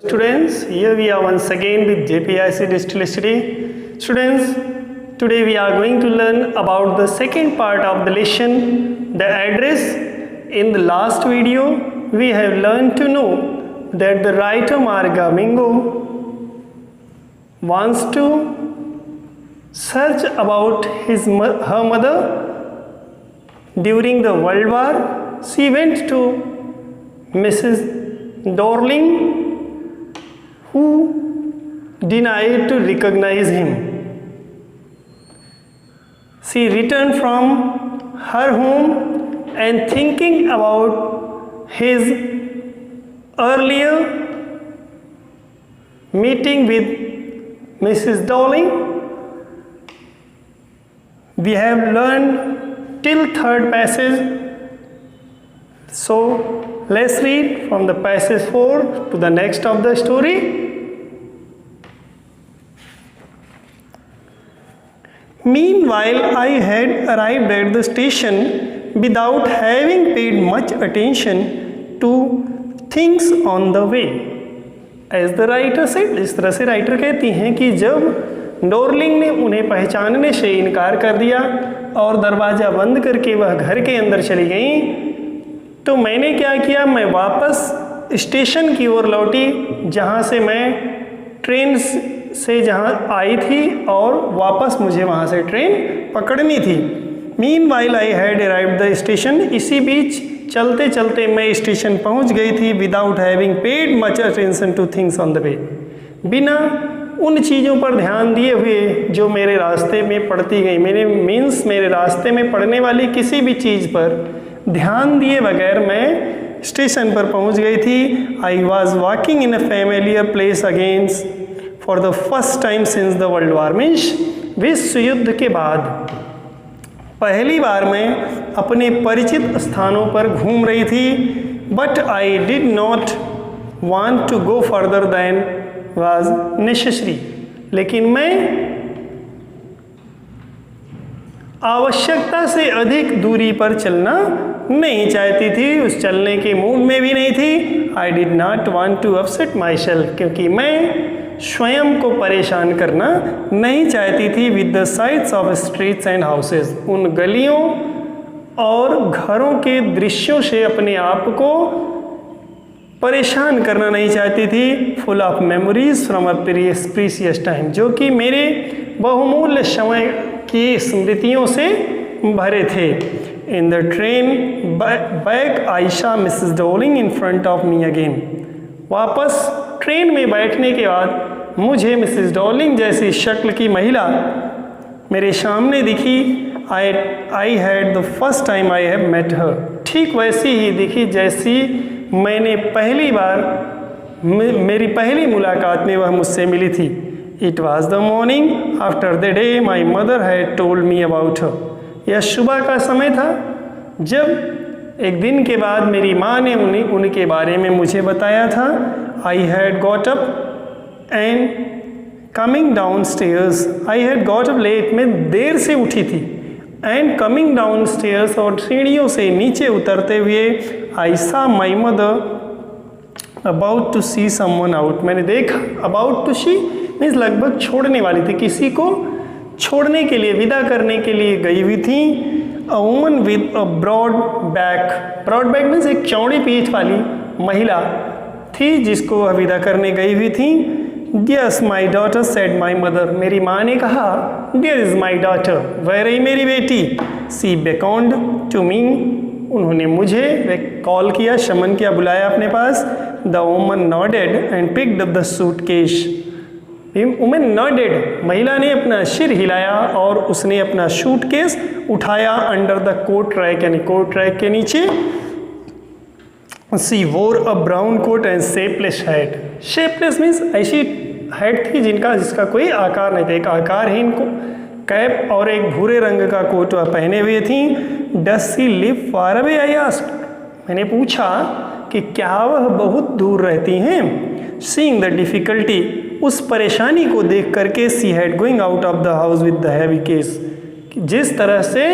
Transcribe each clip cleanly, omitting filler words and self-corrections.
Students, here we are once again with JPIC Digital Study. Students, today we are going to learn about the second part of the lesson, the address. In the last video, we have learned to know that the writer Marga Mingo wants to search about her mother during the World War. She went to Mrs. Dorling, who denied to recognize him. She returned from her home and thinking about his earlier meeting with Mrs. Dorling. We have learned till third passage. So let's read from the passage 4 to the next of the story. Meanwhile, I had arrived at the station without having paid much attention to things on the way. As the writer said, इस तरह से writer कहती हैं कि जब Darling ने उन्हें पहचानने से इनकार कर दिया और दरवाज़ा बंद करके वह घर के अंदर चली गई, तो मैंने क्या किया, मैं वापस स्टेशन की ओर लौटी जहाँ से मैं ट्रेन से जहाँ आई थी और वापस मुझे वहाँ से ट्रेन पकड़नी थी. Meanwhile I had arrived the station. इसी बीच चलते चलते मैं स्टेशन पहुँच गई थी. Without having paid much attention two things on the way. बिना उन चीज़ों पर ध्यान दिए हुए जो मेरे रास्ते में पड़ती गई, मेरे रास्ते में पड़ने वाली किसी भी चीज़ पर ध्यान दिए बगैर मैं स्टेशन पर पहुंच गई थी. I was walking in a familiar place against for the first time since the world war. Means विश्व युद्ध के बाद पहली बार मैं अपने परिचित स्थानों पर घूम रही थी. But I did not want to go further than was necessary. लेकिन मैं आवश्यकता से अधिक दूरी पर चलना नहीं चाहती थी, उस चलने के मूड में भी नहीं थी. I did not want to upset myself, क्योंकि मैं स्वयं को परेशान करना नहीं चाहती थी. With the sights of streets and houses, उन गलियों और घरों के दृश्यों से अपने आप को परेशान करना नहीं चाहती थी. Full of memories from a precious time, जो कि मेरे बहुमूल्य समय की स्मृतियों से भरे थे. In the train back I saw Mrs doling in front of me again. वापस ट्रेन में बैठने के बाद मुझे मिसेस डोलिंग जैसी शक्ल की महिला मेरे सामने दिखी. I had the first time I have met her. ठीक वैसी ही दिखी जैसी मैंने पहली बार मेरी पहली मुलाकात में वह मुझसे मिली थी. It was the morning after the day my mother had told me about her. यह सुबह का समय था जब एक दिन के बाद मेरी माँ ने उनके बारे में मुझे बताया था. I had got up and coming downstairs. I had got up late, मैं देर से उठी थी. एंड कमिंग डाउन स्टेयर्स, और सीढ़ियों से नीचे उतरते हुए I saw my mother about to see someone out. मैंने देखा अबाउट टू सी मीन्स लगभग छोड़ने वाली थी, किसी को छोड़ने के लिए, विदा करने के लिए गई हुई थी. A woman with a broad back. Broad back means एक चौड़ी पीठ वाली महिला थी जिसको वह विदा करने गई हुई थी. Yes my daughter said my mother. मेरी माँ ने कहा, डियर इज़ माई डॉटर, वह रही मेरी बेटी. She beckoned to me. उन्होंने मुझे कॉल किया, शमन किया, बुलाया अपने पास. The woman nodded and picked up the suitcase. Woman nodded, महिला ने अपना सिर हिलाया और उसने अपना सूटकेस उठाया. अंडर द कोट रैक, यानी कोट रैक के नीचे. She wore a brown coat and shapeless hat. Shapeless means ऐसी हैट थी जिसका कोई आकार नहीं था, एक आकारहीन को कैप और एक भूरे रंग का कोट वह पहने हुए थी. Does she live far away, I asked. मैंने पूछा कि क्या वह बहुत दूर रहती हैं. सीइंग द डिफ़िकल्टी, उस परेशानी को देख करके she had going out of the house with the heavy case. जिस तरह से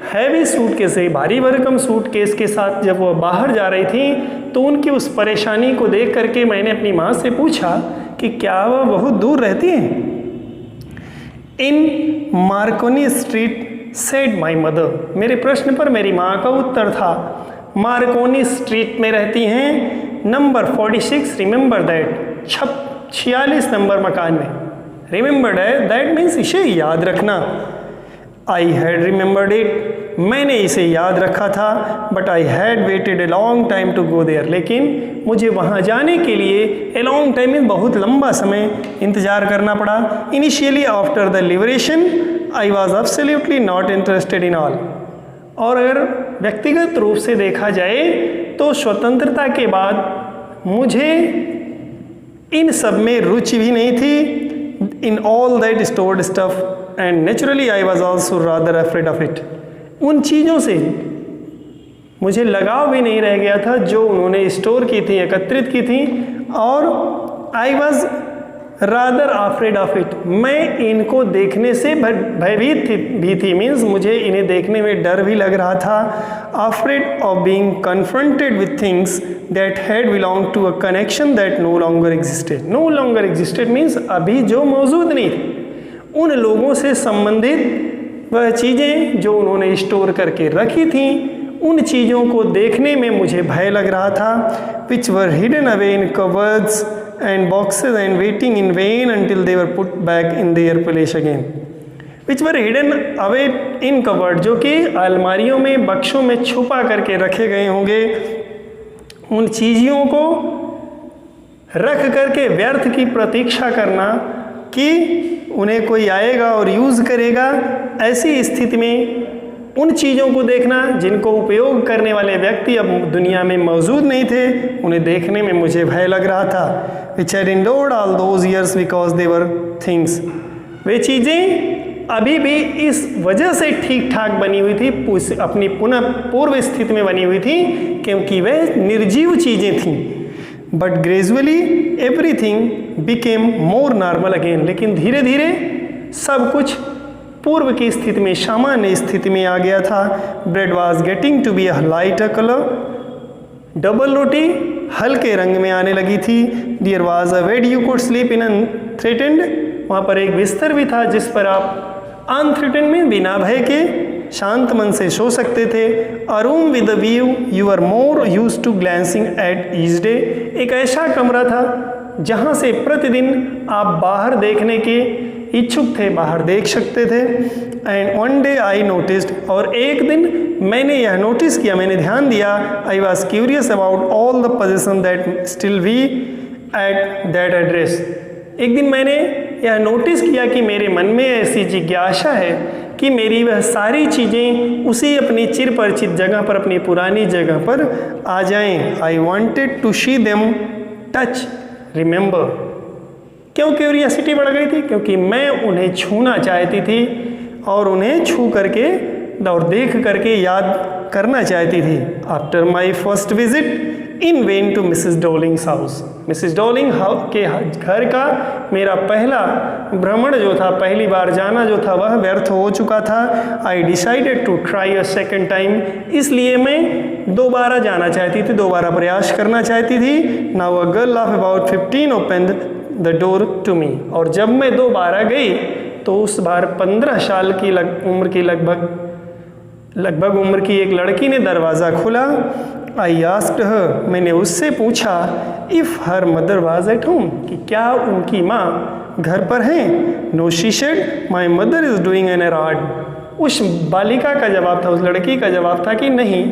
हैवी सूटकेस से, भारी भरकम सूटकेस के साथ जब वो बाहर जा रही थी तो उनकी उस परेशानी को देख करके मैंने अपनी माँ से पूछा कि क्या वह बहुत दूर रहती हैं। In Marconi Street said my mother, मेरे प्रश्न पर मेरी माँ का उत्तर था मार्कोनी स्ट्रीट में रहती हैं, नंबर 46, रिमेंबर दैट, 46 नंबर मकान में। रिमेंबर दैट मीन्स इसे याद रखना। आई हैड रिमेंबर्ड इट, मैंने इसे याद रखा था, but I had waited a long time to go there, लेकिन मुझे वहाँ जाने के लिए ए लॉन्ग टाइम में बहुत लंबा समय इंतज़ार करना पड़ा। Initially after the liberation I was absolutely not interested in all. और अगर व्यक्तिगत रूप से देखा जाए तो स्वतंत्रता के बाद मुझे इन सब में रुचि भी नहीं थी, in all that stored stuff, and naturally I was also rather afraid of it. उन चीज़ों से मुझे लगाव भी नहीं रह गया था जो उन्होंने स्टोर की थी, एकत्रित की थी, और I was rather afraid of it, मैं इनको देखने से भयभीत भी थी, मीन्स मुझे इन्हें देखने में डर भी लग रहा था। Afraid of being confronted with things that had belong to a connection that no longer existed. No longer existed means अभी जो मौजूद नहीं थे, उन लोगों से संबंधित वह चीज़ें जो उन्होंने स्टोर करके रखी थी, उन चीज़ों को देखने में मुझे भय लग रहा था। Which were hidden away in cupboards and boxes and waiting in vain until they were put back in their place again, which were hidden away in cupboard, जो कि अलमारियों में, बक्सों में छुपा करके रखे गए होंगे। उन चीज़ों को रख करके व्यर्थ की प्रतीक्षा करना कि उन्हें कोई आएगा और यूज़ करेगा, ऐसी स्थिति में उन चीज़ों को देखना जिनको उपयोग करने वाले व्यक्ति अब दुनिया में मौजूद नहीं थे, उन्हें देखने में मुझे भय लग रहा था। Which had endured all those years because they were things, वे चीज़ें अभी भी इस वजह से ठीक ठाक बनी हुई थी, अपनी पुनः पूर्व स्थिति में बनी हुई थी, क्योंकि वे निर्जीव चीज़ें थीं। But gradually everything became more normal again, लेकिन धीरे धीरे सब कुछ पूर्व की स्थिति में, सामान्य स्थिति में आ गया था। Bread was getting to be a lighter colour, double रोटी हल्के रंग में आने लगी थी। There was a bed you could sleep in unthreatened, वहाँ पर एक बिस्तर भी था जिस पर आप अनथ्रेटेंड में बिना भय के शांत मन से सो सकते थे। A room with a view you are more used to glancing at each day, एक ऐसा कमरा था जहाँ से प्रतिदिन आप बाहर देखने के इच्छुक थे, बाहर देख सकते थे। And one day I noticed, और एक दिन मैंने यह नोटिस किया, मैंने ध्यान दिया, I was curious about all the position that still we at that address. एक दिन मैंने यह नोटिस किया कि मेरे मन में ऐसी जिज्ञासा है कि मेरी वह सारी चीज़ें उसी अपनी चिर परिचित जगह पर, अपनी पुरानी जगह पर आ जाएं। I wanted to see them, touch, remember. क्यों क्यूरियसिटी बढ़ गई थी? क्योंकि मैं उन्हें छूना चाहती थी और उन्हें छू करके और देख करके याद करना चाहती थी। After my first visit in vain to Mrs Dolling's house, Mrs Dolling के घर का मेरा पहला भ्रमण जो था, पहली बार जाना जो था, वह व्यर्थ हो चुका था। I decided to try a second time, इसलिए मैं दोबारा जाना चाहती थी, दोबारा प्रयास करना चाहती थी। Now a girl of about 15 open the door to me, और जब मैं दोबारा गई तो उस बार 15 साल की उम्र की लगभग उम्र की एक लड़की ने दरवाज़ा खोला। आई आस्क्ड हर, मैंने उससे पूछा, if her mother was at home, कि क्या उनकी माँ घर पर हैं। No she said, my mother is doing an errand. उस बालिका का जवाब था, उस लड़की का जवाब था कि नहीं,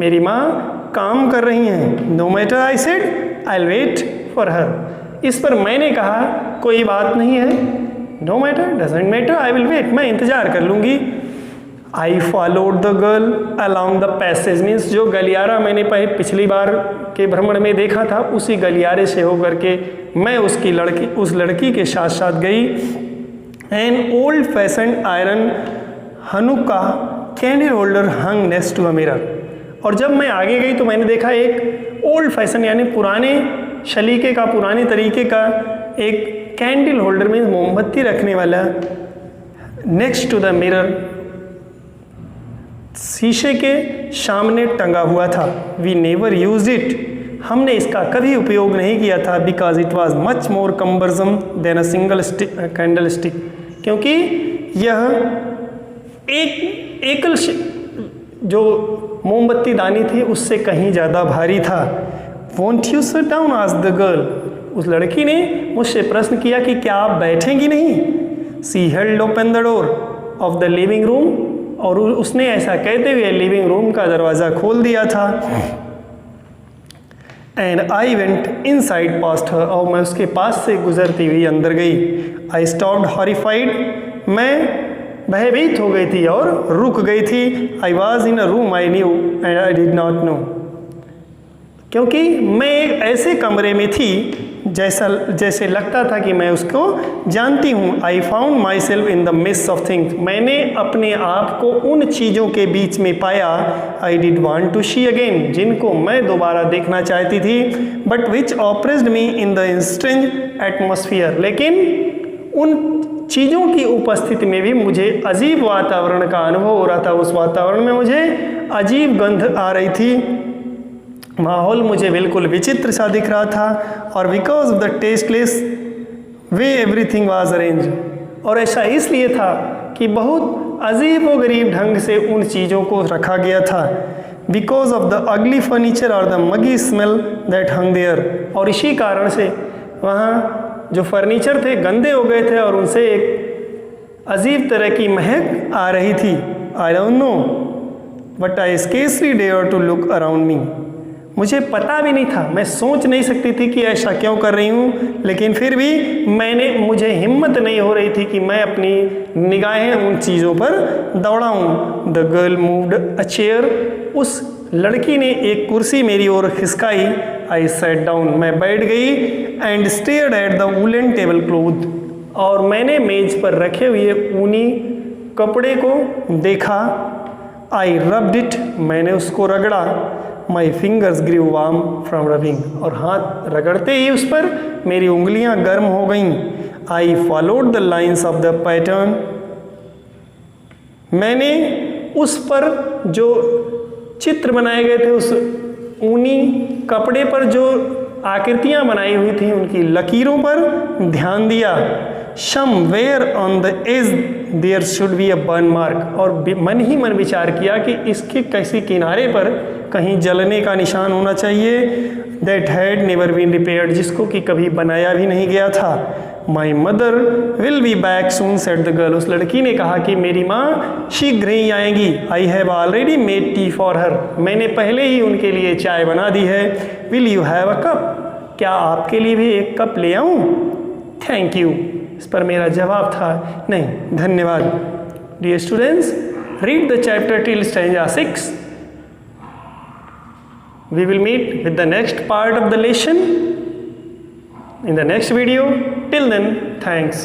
मेरी माँ काम कर रही हैं। No matter, I said, I will wait for her. इस पर मैंने कहा, कोई बात नहीं है, no matter, doesn't matter, I will wait, मैं इंतज़ार कर लूँगी। I followed the girl along the passage, means जो गलियारा मैंने पिछली बार के भ्रमण में देखा था, उसी गलियारे से होकर के मैं उस लड़की के साथ साथ गई। An old fashion iron Hanukkah candle holder hung next to a mirror, और जब मैं आगे गई तो मैंने देखा एक ओल्ड फैशन यानी पुराने शलीके का, पुराने तरीके का एक कैंडल होल्डर में मोमबत्ती रखने वाला नेक्स्ट टू द मिरर शीशे के सामने टंगा हुआ था। वी नेवर यूज इट, हमने इसका कभी उपयोग नहीं किया था। Because it was much more cumbersome than a single candle stick, क्योंकि यह एकल जो मोमबत्ती दानी थी उससे कहीं ज़्यादा भारी था। Want you sit down asked the girl, उस लड़की ने मुझसे प्रश्न किया कि क्या आप बैठेंगी नहीं। She held open the door of the living room, और उसने ऐसा कहते हुए लिविंग रूम का दरवाज़ा खोल दिया था। And I went inside past her, और मैं उसके पास से गुजरती हुई अंदर गई। आई स्टॉप्ड हॉरिफाइड, मैं भयभीत हो गई थी और रुक गई थी। I was in a room I knew and I did not know, क्योंकि मैं एक ऐसे कमरे में थी जैसे लगता था कि मैं उसको जानती हूँ। I found my self in the mist of things, मैंने अपने आप को उन चीज़ों के बीच में पाया। I did want to see again, जिनको मैं दोबारा देखना चाहती थी। But which oppressed me in the strange atmosphere, लेकिन उन चीज़ों की उपस्थिति में भी मुझे अजीब वातावरण का अनुभव हो रहा था। उस वातावरण में मुझे अजीब गंध आ रही थी, माहौल मुझे बिल्कुल विचित्र सा दिख रहा था। और because of the tasteless way everything was arrange, और ऐसा इसलिए था कि बहुत अजीब व गरीब ढंग से उन चीज़ों को रखा गया था। Because of the ugly furniture और the muggy smell that hung there, और इसी कारण से वहाँ जो फर्नीचर थे गंदे हो गए थे और उनसे एक अजीब तरह की महक आ रही थी। I don't know but I scarcely dare to look around me, मुझे पता भी नहीं था, मैं सोच नहीं सकती थी कि ऐसा क्यों कर रही हूँ, लेकिन फिर भी मुझे हिम्मत नहीं हो रही थी कि मैं अपनी निगाहें उन चीज़ों पर दौड़ाऊँ। The girl moved a chair, उस लड़की ने एक कुर्सी मेरी ओर खिसकाई। आई सैट डाउन, मैं बैठ गई। And stared at the woollen table cloth, और मैंने मेज पर रखे हुए ऊनी कपड़े को देखा। आई रब्ड इट, मैंने उसको रगड़ा। My fingers grew warm from rubbing, और हाथ रगड़ते ही उस पर मेरी उंगलियां गर्म हो गईं। आई followed the lines of the pattern, मैंने उस पर जो चित्र बनाए गए थे, उस ऊनी कपड़े पर जो आकृतियां बनाई हुई थी, उनकी लकीरों पर ध्यान दिया। Somewhere on the edge there should be a burn mark, और मन ही मन विचार किया कि इसके किसी किनारे पर कहीं जलने का निशान होना चाहिए। That had never been repaired, जिसको कि कभी बनाया भी नहीं गया था। My mother will be back soon said the girl, उस लड़की ने कहा कि मेरी माँ शीघ्र ही आएंगी। I have already made tea for her, मैंने पहले ही उनके लिए चाय बना दी है। Will you have a cup, क्या आपके लिए भी एक कप ले आऊँ? थैंक यू, इस पर मेरा जवाब था नहीं धन्यवाद। Dear students, read the chapter till stanza 6. We will meet with the next part of the lesson in the next video. Till then, thanks.